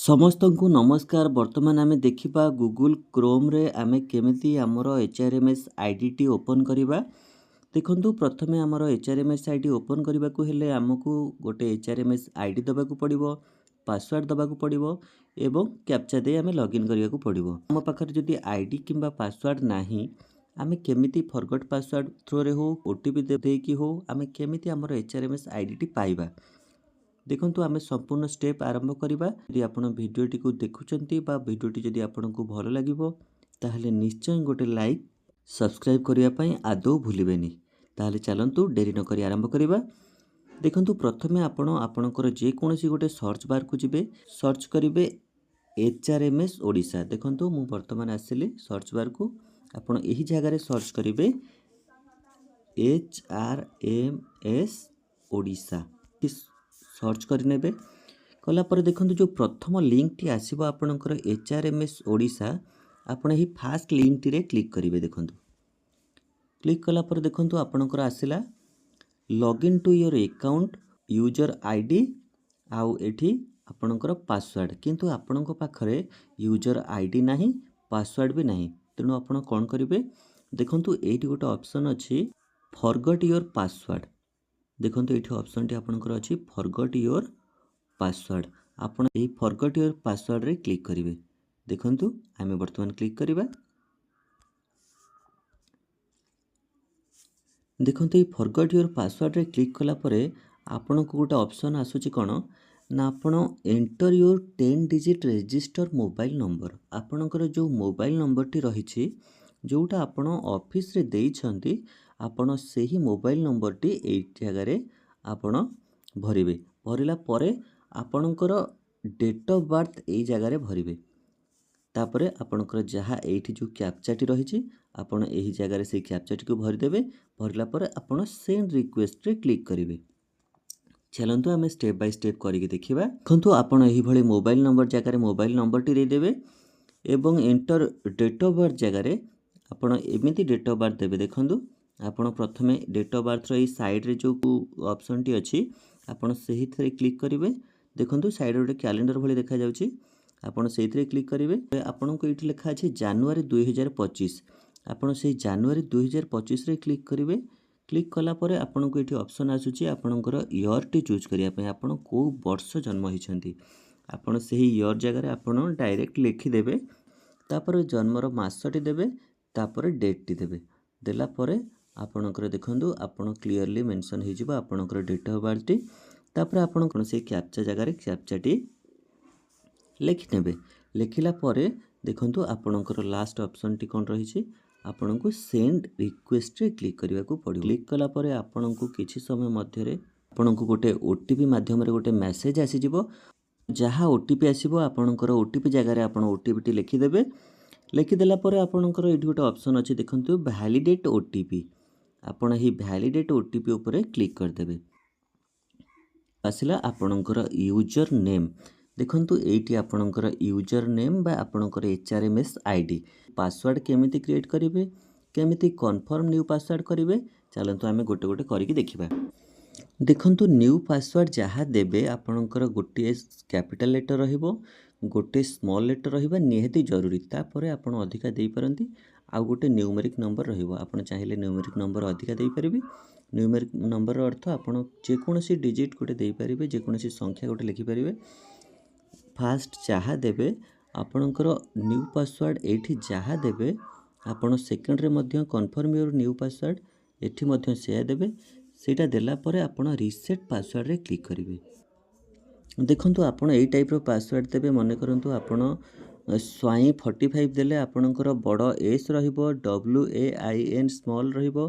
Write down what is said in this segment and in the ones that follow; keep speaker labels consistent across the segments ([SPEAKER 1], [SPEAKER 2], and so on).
[SPEAKER 1] समस्त को नमस्कार। वर्तमान आमे देखिबा गूगल क्रोम रे आमे केमिति हमर एचआरएमएस आईडी टी ओपन करिबा। देखंतु प्रथमे हमर एचआरएमएस आईडी ओपन करबा को हेले हमकु गोटे एचआरएमएस आईडी दबाकू पड़िबो, पासवर्ड दबाकू पड़िबो एवं कैप्चा दे आमे लॉगिन करियाकू पड़िबो। हम पाखर जदि आईडी किंबा पासवर्ड नाही आमे केमिति फॉरगॉट पासवर्ड थ्रो रे हो ओटीपी दे की हो आमे केमिति हमर एचआरएमएस आईडी टी पाइबा। देखंतु आमे संपूर्ण स्टेप आरंभ करिबा। यदि आपण वीडियोटी को देखुचंती बा वीडियोटी जदि आपनको भलो लागिबो ताहले निश्चय गोटे लाइक सब्सक्राइब करिया पई आदौ भूलिबेनी। ताहले चलंतु डेरी न करी आरंभ करिबा। देखंतु प्रथमे आपण आपणकर जे कोनोसी गोटे सर्च बार को जिबे, सर्च करिवे एचआरएमएस ओडिशा। देखंतु मु वर्तमान आसिली सर्च बार को, आपण एही जगह रे सर्च करिवे एचआरएमएस ओडिशा सर्च करनेबे। कला पर देखंतु जो प्रथम लिंक टी आसीबो आपनकर एचआरएमएस ओडिशा, आपण ही फास्ट लिंक टी रे क्लिक करिवे। देखंतु क्लिक कला पर देखंतु आपनकर आसिला login to your account user ID आउ एठी आपनकर पासवर्ड, किंतु आपनको पाखरे यूजर आईडी नाही, पासवर्ड भी नाही। तेनु आपण कोन करिवे, देखंतु एठी गोटे ऑप्शन अछि फॉरगॉट योर पासवर्ड। देखंतु एठी ऑप्शन टी आपनकर अछि फॉरगॉट योर पासवर्ड। आपण एही फॉरगॉट योर पासवर्ड रे क्लिक करिवे। देखंतु आमे वर्तमान क्लिक करिबा। देखंतु एही फॉरगॉट योर पासवर्ड रे क्लिक कला परे आपनको गोटे ऑप्शन आसुची कोन ना, आपण enter your 10 digit register mobile number. आपणकर जो मोबाइल नंबर टी रहिछि जोटा आपण ऑफिस रे देई छंती, आपण सेही मोबाइल नंबर टी एई जगह रे आपण भरिवे। भरिला परे आपणकर डेट ऑफ बर्थ एई जगह रे भरिवे। तापरे आपणकर जहा एठी जो कैप्चा टी रहिछि आपण एही जगह रे सेही कैप्चा टी को भरि देबे। भरिला परे आपण सेंड रिक्वेस्ट रे क्लिक करिवे। चलंतु आमे स्टेप बाय स्टेप करिके देखिबा। देखंतु आपण एही भली मोबाइल नंबर जगह रे मोबाइल नंबर टी दे देबे एवं एंटर डेट ऑफ बर्थ जगह रे आपण एमिति डेट ऑफ बर्थ देबे। देखंतु आपण प्रथमे date of birth row side रे जो ऑप्शन टी अछि आपण सेही थरे क्लिक करिवे। देखंतु साइड रे कैलेंडर भली देखा जाउछि, आपण सेही थरे क्लिक करिवे। आपण को एठी लिखा अछि जनवरी 2025, आपण सेही जनवरी 2025 रे क्लिक करिवे। क्लिक कला परे आपण को एठी ऑप्शन आसुछि आपणकर ईयर टी चूज करिया पय, आपण को वर्ष जन्म हिछंती आपण सेही ईयर जगह रे आपण डायरेक्ट लिखि देबे। तापर जन्मर मासटी देबे, तापर डेट टी देबे। देला परे आपणकर देखंतु आपण क्लियरली मेंशन हे जिवो आपणकर डेट ऑफ बर्थ टी। तापर आपण कोन से कैप्चा जगह रे कैप्चा टी लिखि नेबे। लिखिला परे देखंतु आपणकर लास्ट ऑप्शन टी कोन रहिछि, आपण को सेंड रिक्वेस्ट रे क्लिक करिवा को पड़िबो। क्लिक कला परे आपण को किछि समय मध्य रे आपण को गोटे ओटीपी माध्यम रे गोटे मेसेज आसी जिवो। जहा ओटीपी आसीबो आपणकर ओटीपी जगह रे आपण ओटीपी टी लिखि देबे। लिखि देला परे आपणकर एठी गोटे ऑप्शन अछि देखंतु वैलिडेट ओटीपी। आपण ही वैलिडेट ओटीपी ऊपर क्लिक कर देबे। आसिला आपणकर यूजर नेम। देखंतु एठी आपणकर यूजर नेम बा आपणकर एचआरएमएस आईडी। पासवर्ड केमिति क्रिएट करिवे, केमिति कन्फर्म न्यू पासवर्ड करिवे, चलंतु आमे गोटे गोटे करिकि देखिबा। देखंतु न्यू पासवर्ड जहा देबे आपणकर गोटे कैपिटल लेटर रहिबो, गोटे स्मॉल लेटर रहिबा निहाती जरूरी। तापरे आपण अधिका देई परंती। आ गोटे न्यूमेरिक नंबर रहिबो, आपण चाहिले न्यूमेरिक नंबर अधिका देई परिबे। न्यूमेरिक नंबर अर्थ आपण जे कोनोसी डिजिट गोटे देई परिबे, जे कोनोसी संख्या गोटे लिखि परिबे। फास्ट जहा देबे आपणकर न्यू पासवर्ड एठी जहा देबे आपण सेकंड रे मध्य कन्फर्म योर न्यू पासवर्ड एठी मध्य सेया देबे। सेटा देला परे आपण रीसेट पासवर्ड रे क्लिक करिवे। देखंतु आपण एई टाइप रो पासवर्ड देबे। मने करंतु आपण स्वाई 45 देले आपणकर बड़ एस रहिबो, WAIN स्मॉल रहिबो,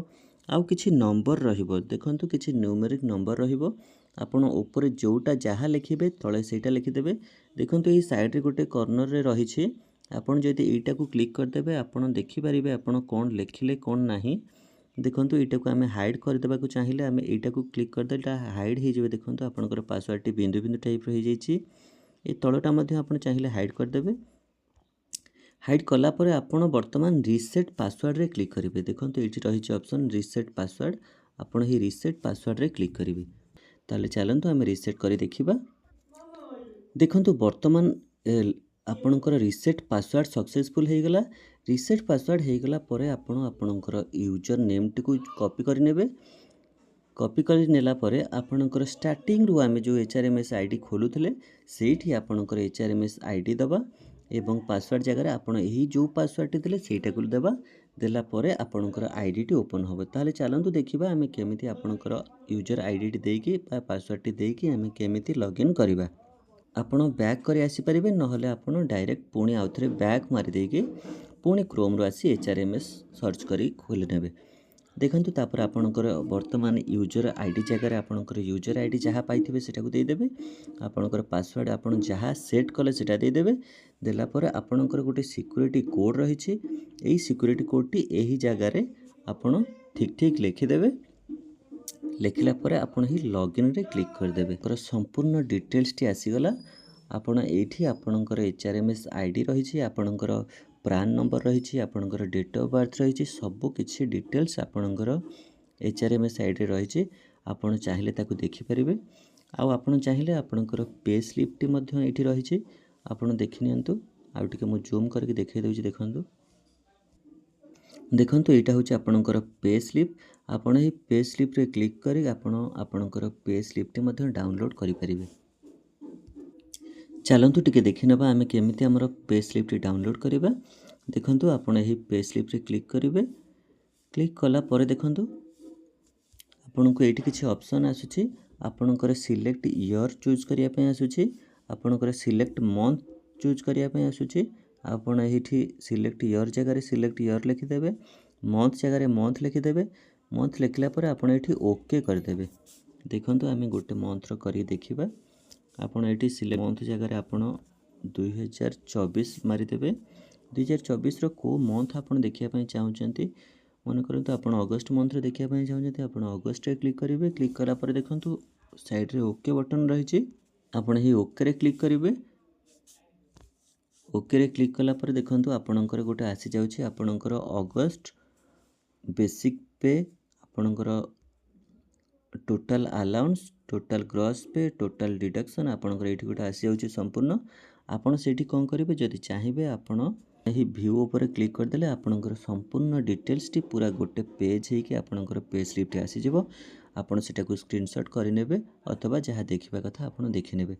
[SPEAKER 1] आउ किछि नंबर रहिबो। देखंतु किछि न्यूमेरिक नंबर रहिबो। आपण ऊपर जोटा जहा लिखिबे तळे सेटा लिखि देबे। देखंतु एई साइड रे गोटे कॉर्नर रे रहिछि, आपण जदि एटा को क्लिक कर देबे आपण देखि परिबे आपण कोन लिखिले कोन नाही। देखंतु एटा को आमे हाइड कर देबा को चाहिए आमे एटा को क्लिक कर देला हाइड हे जेबे। देखंतु आपनकर पासवर्ड टी बिंदु बिंदु टाइप रो हे जाईछि। ए तळटा मध्ये आपण चाहिए हाइड कर देबे। हाइड कला परे आपण वर्तमान रीसेट पासवर्ड रे क्लिक करिवे। देखंतु एठी रहिछि ऑप्शन रीसेट पासवर्ड, आपण ही रीसेट पासवर्ड रे क्लिक करिवे। ताले चलंतु आमे रीसेट करी देखिबा। देखंतु वर्तमान ଆପଣଙ୍କର ରିସେଟ୍ ପାସୱାର୍ଡ଼ ସକ୍ସେସଫୁଲ୍ ହେଇଗଲା। ରିସେଟ୍ ପାସୱାର୍ଡ଼ ହେଇଗଲା ପରେ ଆପଣଙ୍କର ୟୁଜର୍ ନେମ୍ଟିକୁ କପି କରିନେବେ। କପି କରି ନେଲା ପରେ ଆପଣଙ୍କର ଷ୍ଟାର୍ଟିଂରୁ ଆମେ ଯେଉଁ HRMS ଆଇଡ଼ି ଖୋଲୁଥିଲେ ସେଇଠି ଆପଣଙ୍କର HRMS ଆଇଡ଼ି ଦେବା ଏବଂ ପାସୱାର୍ଡ଼ ଜାଗାରେ ଆପଣ ଏହି ଯେଉଁ ପାସୱାର୍ଡ଼ଟି ଦେଲେ ସେଇଟାକୁ ଦେବା। ଦେଲା ପରେ ଆପଣଙ୍କର ଆଇଡ଼ିଟି ଓପନ୍ ହେବ। ତାହେଲେ ଚାଲନ୍ତୁ ଦେଖିବା ଆମେ କେମିତି ଆପଣଙ୍କର ୟୁଜର୍ ଆଇଡ଼ିଟି ଦେଇକି ବା ପାସୱାର୍ଡ଼ଟି ଦେଇକି ଆମେ କେମିତି ଲଗ୍ଇନ୍ କରିବା। ଆପଣ ବ୍ୟାକ୍ କରି ଆସିପାରିବେ, ନହେଲେ ଆପଣ ଡାଇରେକ୍ଟ ପୁଣି ଆଉଥରେ ବ୍ୟାକ୍ ମାରିଦେଇକି ପୁଣି କ୍ରୋମ୍ରୁ ଆସି HRMS ସର୍ଚ୍ଚ କରି ଖୋଲିନେବେ। ଦେଖନ୍ତୁ ତାପରେ ଆପଣଙ୍କର ବର୍ତ୍ତମାନ ୟୁଜର୍ ଆଇଡ଼ି ଜାଗାରେ ଆପଣଙ୍କର ୟୁଜର୍ ଆଇଡ଼ି ଯାହା ପାଇଥିବେ ସେଟାକୁ ଦେଇଦେବେ। ଆପଣଙ୍କର ପାସୱାର୍ଡ଼ ଆପଣ ଯାହା ସେଟ୍ କଲେ ସେଟା ଦେଇଦେବେ। ଦେଲା ପରେ ଆପଣଙ୍କର ଗୋଟେ ସିକ୍ୟୁରିଟି କୋଡ଼୍ ରହିଛି। ଏଇ ସିକ୍ୟୁରିଟି କୋଡ଼୍ଟି ଏହି ଜାଗାରେ ଆପଣ ଠିକ୍ ଲେଖିଦେବେ। ଲେଖିଲା ପରେ ଆପଣ ହିଁ ଲଗ୍ଇନ୍ରେ କ୍ଲିକ୍ କରିଦେବେ। ସମ୍ପୂର୍ଣ୍ଣ ଡିଟେଲ୍ସଟି ଆସିଗଲା। ଆପଣ ଏଇଠି ଆପଣଙ୍କର HRMS ଆଇଡ଼ି ରହିଛି, ଆପଣଙ୍କର ପ୍ରାନ୍ ନମ୍ବର ରହିଛି, ଆପଣଙ୍କର ଡେଟ୍ ଅଫ୍ ବାର୍ଥ ରହିଛି, ସବୁ କିଛି ଡିଟେଲ୍ସ ଆପଣଙ୍କର HRMS ଆଇଡ଼ିରେ ରହିଛି। ଆପଣ ଚାହିଁଲେ ତାକୁ ଦେଖିପାରିବେ। ଆଉ ଆପଣ ଚାହିଁଲେ ଆପଣଙ୍କର ପେ ସ୍ଲିପ୍ଟି ମଧ୍ୟ ଏଇଠି ରହିଛି, ଆପଣ ଦେଖିନିଅନ୍ତୁ। ଆଉ ଟିକେ ମୁଁ ଜୁମ୍ କରିକି ଦେଖାଇ ଦେଉଛି, ଦେଖନ୍ତୁ ଏଇଟା ହେଉଛି ଆପଣଙ୍କର ପେ ସ୍ଲିପ୍। ଆପଣ ଏହି ପେ ସ୍ଲିପ୍ରେ କ୍ଲିକ୍ କରି ଆପଣ ଆପଣଙ୍କର ପେ ସ୍ଲିପ୍ଟି ମଧ୍ୟ ଡାଉନଲୋଡ଼୍ କରିପାରିବେ। ଚାଲନ୍ତୁ ଟିକେ ଦେଖିନେବା ଆମେ କେମିତି ଆମର ପେ ସ୍ଲିପ୍ଟି ଡାଉନଲୋଡ଼୍ କରିବା। ଦେଖନ୍ତୁ ଆପଣ ଏହି ପେ ସ୍ଲିପ୍ରେ କ୍ଲିକ୍ କରିବେ। କ୍ଲିକ୍ କଲା ପରେ ଦେଖନ୍ତୁ ଆପଣଙ୍କୁ ଏଇଠି କିଛି ଅପସନ୍ ଆସୁଛି। ଆପଣଙ୍କର ସିଲେକ୍ଟ ଇୟର୍ ଚୁଜ୍ କରିବା ପାଇଁ ଆସୁଛି, ଆପଣଙ୍କର ସିଲେକ୍ଟ ମନ୍ଥ ଚୁଜ୍ କରିବା ପାଇଁ ଆସୁଛି। ଆପଣ ଏଇଠି ସିଲେକ୍ଟ ଇୟର୍ ଜାଗାରେ ସିଲେକ୍ଟ ଇୟର୍ ଲେଖିଦେବେ, ମନ୍ଥ ଜାଗାରେ ମନ୍ଥ ଲେଖିଦେବେ। ମନ୍ଥ ଲେଖିଲା ପରେ ଆପଣ ଏଇଠି ଓକେ କରିଦେବେ। ଦେଖନ୍ତୁ ଆମେ ଗୋଟେ ମନ୍ଥର କରି ଦେଖିବା। ଆପଣ ଏଇଠି ସିଲେକ୍ଟ ମନ୍ଥ ଜାଗାରେ ଆପଣ 2024 ମାରିଦେବେ। 2024ର କେଉଁ ମନ୍ଥ ଆପଣ ଦେଖିବା ପାଇଁ ଚାହୁଁଛନ୍ତି। ମନେ କରନ୍ତୁ ଆପଣ ଅଗଷ୍ଟ ମନ୍ଥରେ ଦେଖିବା ପାଇଁ ଚାହୁଁଛନ୍ତି, ଆପଣ ଅଗଷ୍ଟରେ କ୍ଲିକ୍ କରିବେ। କ୍ଲିକ୍ କଲା ପରେ ଦେଖନ୍ତୁ ସାଇଡ଼୍ରେ ଓକେ ବଟନ୍ ରହିଛି, ଆପଣ ଏହି ଓକେରେ କ୍ଲିକ୍ କରିବେ। ଓକେରେ କ୍ଲିକ୍ କଲା ପରେ ଦେଖନ୍ତୁ ଆପଣଙ୍କର ଗୋଟେ ଆସିଯାଉଛି ଆପଣଙ୍କର ଅଗଷ୍ଟ ବେସିକ୍ ପେ, ଆପଣଙ୍କର total allowance, total gross pay, total deduction ଆପଣଙ୍କର ଏଇଠି ଗୋଟେ ଆସିଯାଉଛି ସମ୍ପୂର୍ଣ୍ଣ। ଆପଣ ସେଇଠି କ'ଣ କରିବେ, ଯଦି ଚାହିଁବେ ଆପଣ ଏହି ଭ୍ୟୁ ଉପରେ କ୍ଲିକ୍ କରିଦେଲେ ଆପଣଙ୍କର ସମ୍ପୂର୍ଣ୍ଣ ଡିଟେଲ୍ସଟି ପୁରା ଗୋଟେ ପେଜ୍ ହେଇକି ଆପଣଙ୍କର ପେ ସ୍ଲିପ୍ଟି ଆସିଯିବ। ଆପଣ ସେଟାକୁ ସ୍କ୍ରିନଶଟ୍ କରିନେବେ ଅଥବା ଯାହା ଦେଖିବା କଥା ଆପଣ ଦେଖିନେବେ।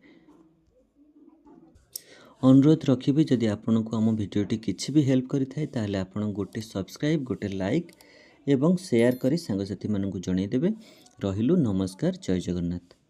[SPEAKER 1] ଅନୁରୋଧ ରଖିବି, ଯଦି ଆପଣଙ୍କୁ ଆମ ଭିଡ଼ିଓଟି କିଛି ବି ହେଲ୍ପ କରିଥାଏ ତାହେଲେ ଆପଣ ଗୋଟେ ସବସ୍କ୍ରାଇବ୍, ଗୋଟେ ଲାଇକ୍ ଏବଂ ସେୟାର କରି ସାଙ୍ଗସାଥିମାନଙ୍କୁ ଜଣାଇଦେବେ। ରହିଲୁ, ନମସ୍କାର, ଜୟ ଜଗନ୍ନାଥ।